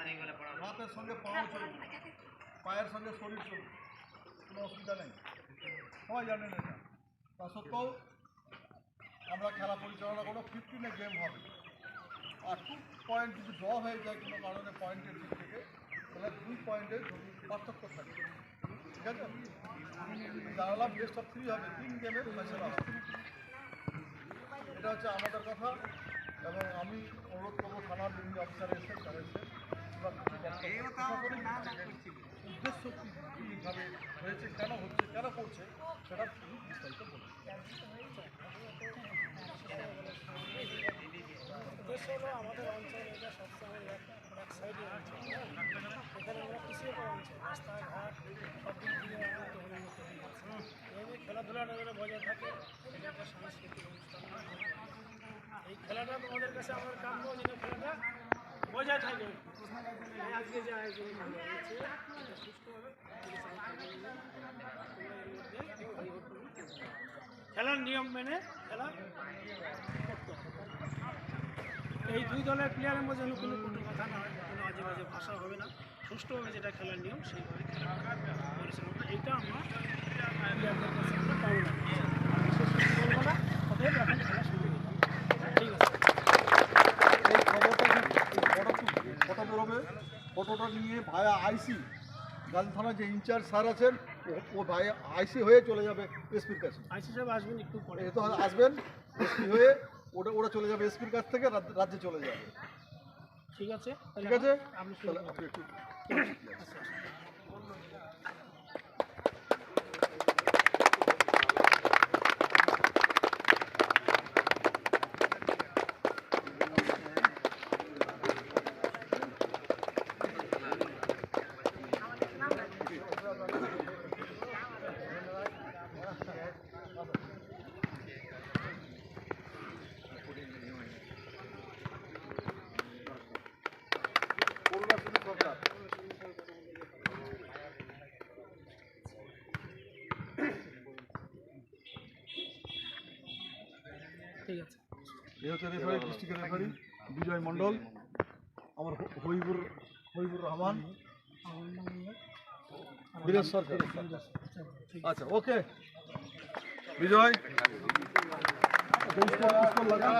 হাতের সঙ্গে পাও চলবে, পায়ের সঙ্গে শরীর চলবে, কোনো অসুবিধা নেই, সবাই জানেন এটা। তা সত্ত্বেও আমরা খেলা পরিচালনা করবো, 15 গেম হবে। আর 2 পয়েন্ট যদি ড্র হয়ে যায় কোনো কারণে পয়েন্টের দিক থেকে, তাহলে 2 পয়েন্টের পার্থক্য থাকবে, ঠিক আছে? জানালাম বেস্ট অফ 3 হবে, 3 গেমের ফয়সালা হবে। এটা হচ্ছে আমাদের কথা। এবং আমি অনুরোধ করবো থানার বিভিন্ন অফিসার এসেছেন, তারা এসেছেন, উদ্দেশ্য কীভাবে হয়েছে, কেন হচ্ছে, কেন করছে, সেটা বিস্তারিত বলুন। উদ্দেশ্য হলো আমাদের অঞ্চল এটা সবসময় এক সাইডে অঞ্চল, এখানে আমরা পিছিয়ে পড়া অঞ্চল, রাস্তাঘাট সব দিক দিয়ে আমাদের উন্নত হয়ে গেছে। এই খেলাধুলাটা যেন বজায় থাকে, এটা একটা সাংস্কৃতিক অনুষ্ঠান। এই খেলাটা তোমাদের কাছে আমার কাম্য, যেন খেলাটা বজায় থাকে। আজকে যে আয়োজন ভালো হয়েছে এটা সুষ্ঠুভাবে খেলার নিয়ম মেনে খেলা করতে হবে। এই 2 দলের প্লেয়ারের মধ্যে যেন কোনো কথা না হয়, কোনো আজে বাজে ভাষা হবে না, সুষ্ঠুভাবে যেটা খেলার নিয়ম সেইভাবে খেলা পরিচালনা, এইটা আমরা প্লেয়ারদের কাছে আমরা কামনা বলবো না। অতএব এখন খেলা শুরু হবে, ঠিক আছে? এই খবরটা ফটো বেরোবে, ফটোটা নিয়ে ভায়া আইসি গাজী থানার যে ইনচার্জ স্যার আছেন, ও ভায়া আইসি হয়ে চলে যাবে এসপির কাছে। আইসি সাহেব আসবেন একটু পরে, তো আসবেন এসপি হয়ে, ওরা চলে যাবে এসপির কাছ থেকে, রাজ্যে চলে যাবে, ঠিক আছে? ঠিক আছে? আপনি একটু ঠিক আছে। এই হচ্ছে রেফারি, ডিস্ট্রিক্টের রেফারি বিজয় মণ্ডল, আমার হবিবুর রহমান, বীরেশ সরকার। আচ্ছা, ওকে বিজয়, লাগা